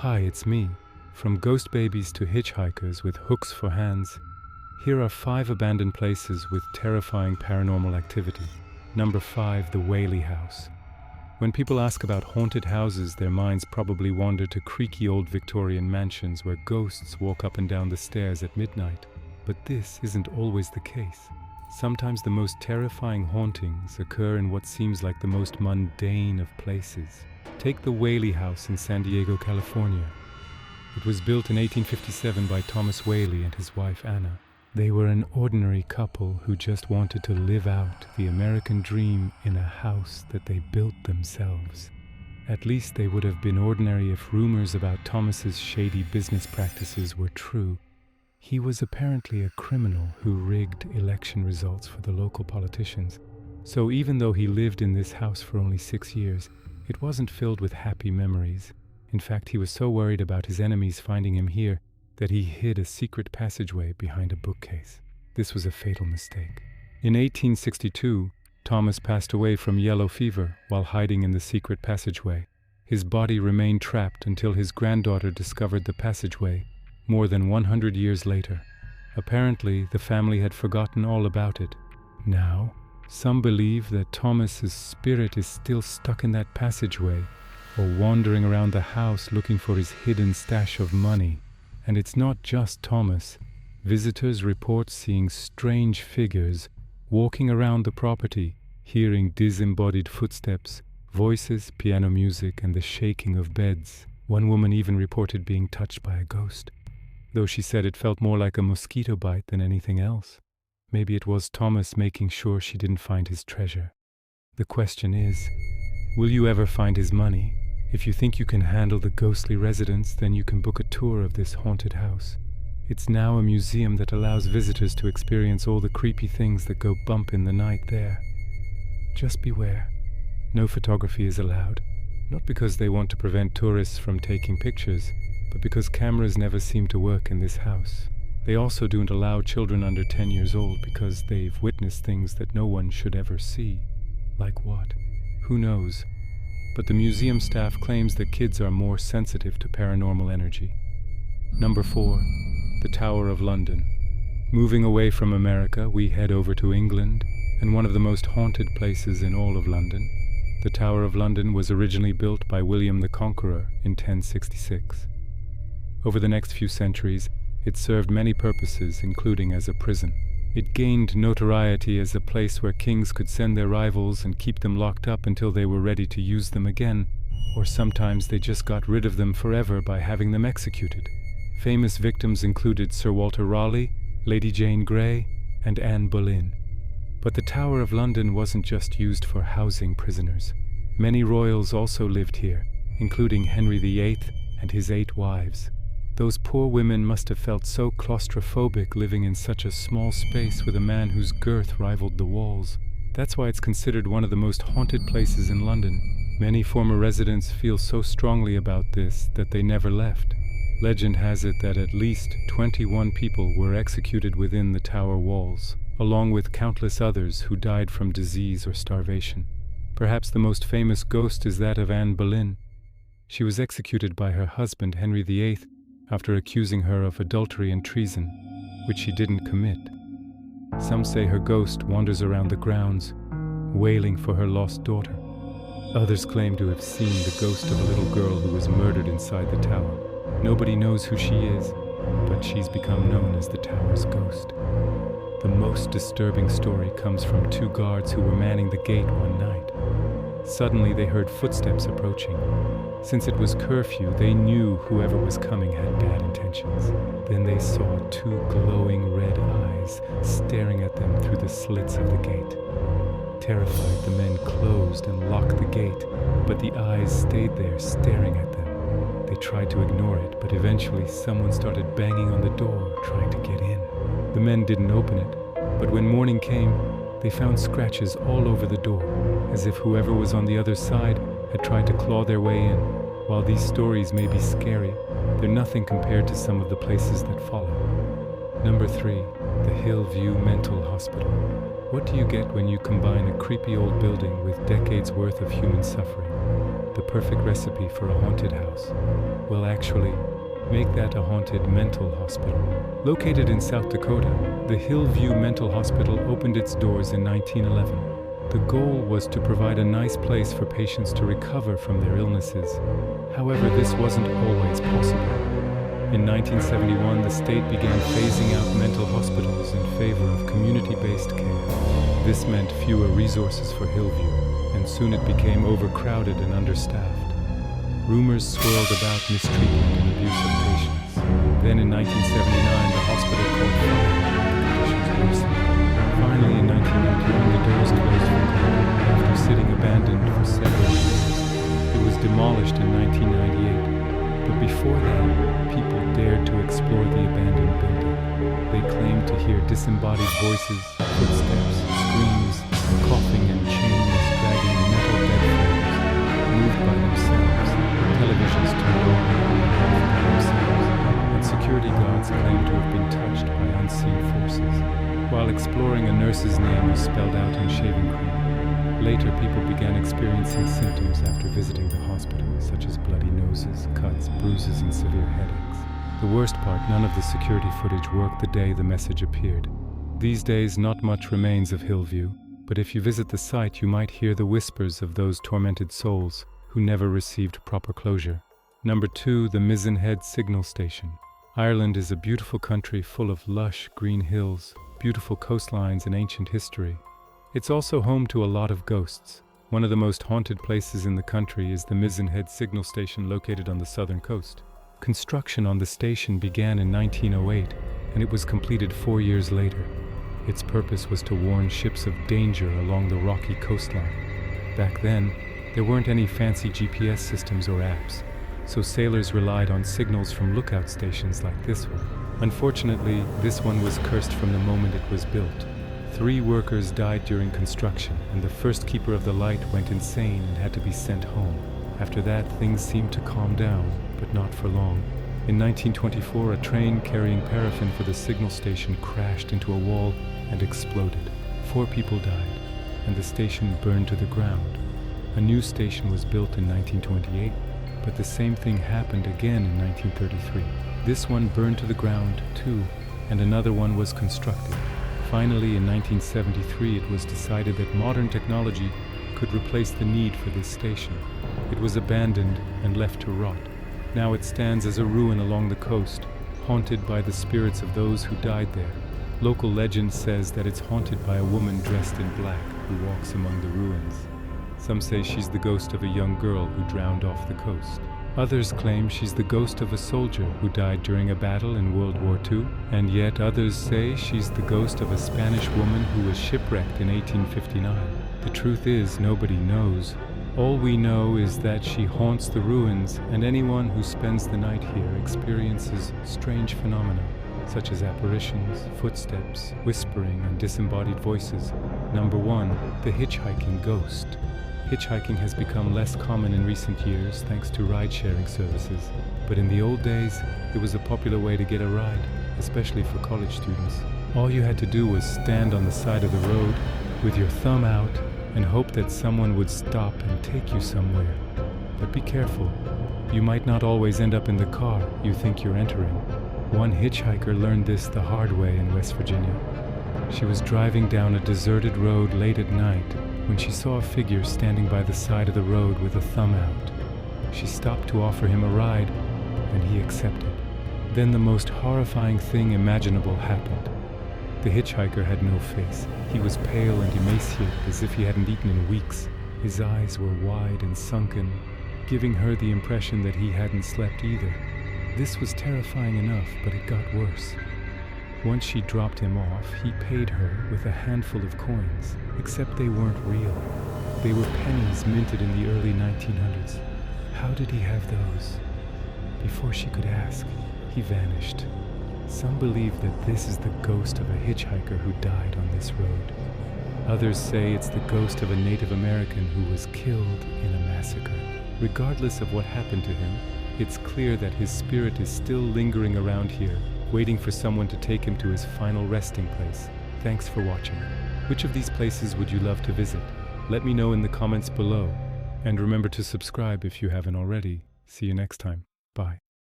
Hi, it's me. From ghost babies to hitchhikers with hooks for hands, here are 5 abandoned places with terrifying paranormal activity. Number 5, the Whaley House. When people ask about haunted houses, their minds probably wander to creaky old Victorian mansions where ghosts walk up and down the stairs at midnight. But this isn't always the case. Sometimes the most terrifying hauntings occur in what seems like the most mundane of places. Take the Whaley House in San Diego, California. It was built in 1857 by Thomas Whaley and his wife Anna. They were an ordinary couple who just wanted to live out the American dream in a house that they built themselves. At least they would have been ordinary if rumors about Thomas's shady business practices were true. He was apparently a criminal who rigged election results for the local politicians. So even though he lived in this house for only 6 years, it wasn't filled with happy memories. In fact, he was so worried about his enemies finding him here that he hid a secret passageway behind a bookcase. This was a fatal mistake. In 1862, Thomas passed away from yellow fever while hiding in the secret passageway. His body remained trapped until his granddaughter discovered the passageway more than 100 years later. Apparently, the family had forgotten all about it. Now, some believe that Thomas's spirit is still stuck in that passageway or wandering around the house looking for his hidden stash of money. And it's not just Thomas. Visitors report seeing strange figures walking around the property, hearing disembodied footsteps, voices, piano music, and the shaking of beds. One woman even reported being touched by a ghost, though she said it felt more like a mosquito bite than anything else. Maybe it was Thomas making sure she didn't find his treasure. The question is, will you ever find his money? If you think you can handle the ghostly residence, then you can book a tour of this haunted house. It's now a museum that allows visitors to experience all the creepy things that go bump in the night there. Just beware. No photography is allowed. Not because they want to prevent tourists from taking pictures, but because cameras never seem to work in this house. They also don't allow children under 10 years old because they've witnessed things that no one should ever see. Like what? Who knows? But the museum staff claims that kids are more sensitive to paranormal energy. Number 4, the Tower of London. Moving away from America, we head over to England and one of the most haunted places in all of London. The Tower of London was originally built by William the Conqueror in 1066. Over the next few centuries, it served many purposes, including as a prison. It gained notoriety as a place where kings could send their rivals and keep them locked up until they were ready to use them again, or sometimes they just got rid of them forever by having them executed. Famous victims included Sir Walter Raleigh, Lady Jane Grey, and Anne Boleyn. But the Tower of London wasn't just used for housing prisoners. Many royals also lived here, including Henry VIII and his 8 wives. Those poor women must have felt so claustrophobic living in such a small space with a man whose girth rivaled the walls. That's why it's considered one of the most haunted places in London. Many former residents feel so strongly about this that they never left. Legend has it that at least 21 people were executed within the tower walls, along with countless others who died from disease or starvation. Perhaps the most famous ghost is that of Anne Boleyn. She was executed by her husband, Henry VIII, after accusing her of adultery and treason, which she didn't commit. Some say her ghost wanders around the grounds, wailing for her lost daughter. Others claim to have seen the ghost of a little girl who was murdered inside the tower. Nobody knows who she is, but she's become known as the tower's ghost. The most disturbing story comes from 2 guards who were manning the gate one night. Suddenly they heard footsteps approaching. Since it was curfew, they knew whoever was coming had bad intentions. Then they saw 2 glowing red eyes staring at them through the slits of the gate. Terrified, the men closed and locked the gate, but the eyes stayed there staring at them. They tried to ignore it, but eventually someone started banging on the door, trying to get in. The men didn't open it, but when morning came, they found scratches all over the door, as if whoever was on the other side had tried to claw their way in. While these stories may be scary, they're nothing compared to some of the places that follow. Number 3, the Hillview Mental Hospital. What do you get when you combine a creepy old building with decades worth of human suffering? the perfect recipe for a haunted house? Well, actually, make that a haunted mental hospital. Located in South Dakota, the Hillview Mental Hospital opened its doors in 1911. The goal was to provide a nice place for patients to recover from their illnesses. However, this wasn't always possible. In 1971, the state began phasing out mental hospitals in favor of community-based care. This meant fewer resources for Hillview, and soon it became overcrowded and understaffed. Rumors swirled about mistreatment and abuse of patients. Then in 1979, the hospital caught fire and conditions worsened. Finally, in 1991, the doors closed for good after sitting abandoned for several years. It was demolished in 1998. But before that, people dared to explore the abandoned building. They claimed to hear disembodied voices, footsteps, screams, coughing and chains dragging metal bed frames, moved by themselves, televisions turned on and off by themselves, and security guards claimed to have been touched by unseen forces. While exploring, a nurse's name was spelled out in shaving cream. Later, people began experiencing symptoms after visiting the hospital, such as bloody noses, cuts, bruises, and severe headaches. The worst part, none of the security footage worked the day the message appeared. These days, not much remains of Hillview, but if you visit the site, you might hear the whispers of those tormented souls who never received proper closure. Number 2, the Mizzen Head Signal Station. Ireland is a beautiful country full of lush green hills, beautiful coastlines, and ancient history. It's also home to a lot of ghosts. One of the most haunted places in the country is the Mizzen Head Signal Station located on the southern coast. Construction on the station began in 1908, and it was completed 4 years later. Its purpose was to warn ships of danger along the rocky coastline. Back then, there weren't any fancy GPS systems or apps, so sailors relied on signals from lookout stations like this one. Unfortunately, this one was cursed from the moment it was built. 3 workers died during construction, and the first keeper of the light went insane and had to be sent home. After that, things seemed to calm down, but not for long. In 1924, a train carrying paraffin for the signal station crashed into a wall and exploded. 4 people died, and the station burned to the ground. A new station was built in 1928, but the same thing happened again in 1933. This one burned to the ground too, and another one was constructed. Finally, in 1973, it was decided that modern technology could replace the need for this station. It was abandoned and left to rot. Now it stands as a ruin along the coast, haunted by the spirits of those who died there. Local legend says that it's haunted by a woman dressed in black who walks among the ruins. Some say she's the ghost of a young girl who drowned off the coast. Others claim she's the ghost of a soldier who died during a battle in World War II, and yet others say she's the ghost of a Spanish woman who was shipwrecked in 1859. The truth is, nobody knows. All we know is that she haunts the ruins, and anyone who spends the night here experiences strange phenomena, such as apparitions, footsteps, whispering, and disembodied voices. Number 1, the hitchhiking ghost. Hitchhiking has become less common in recent years thanks to ride-sharing services, but in the old days, it was a popular way to get a ride, especially for college students. All you had to do was stand on the side of the road with your thumb out and hope that someone would stop and take you somewhere. But be careful. You might not always end up in the car you think you're entering. One hitchhiker learned this the hard way in West Virginia. She was driving down a deserted road late at night when she saw a figure standing by the side of the road with a thumb out. She stopped to offer him a ride, and he accepted. Then the most horrifying thing imaginable happened. The hitchhiker had no face. He was pale and emaciated, as if he hadn't eaten in weeks. His eyes were wide and sunken, giving her the impression that he hadn't slept either. This was terrifying enough, but it got worse. Once she dropped him off, he paid her with a handful of coins, except they weren't real. They were pennies minted in the early 1900s. How did he have those? Before she could ask, he vanished. Some believe that this is the ghost of a hitchhiker who died on this road. Others say it's the ghost of a Native American who was killed in a massacre. Regardless of what happened to him, it's clear that his spirit is still lingering around here, waiting for someone to take him to his final resting place. Thanks for watching. Which of these places would you love to visit? Let me know in the comments below. And remember to subscribe if you haven't already. See you next time. Bye.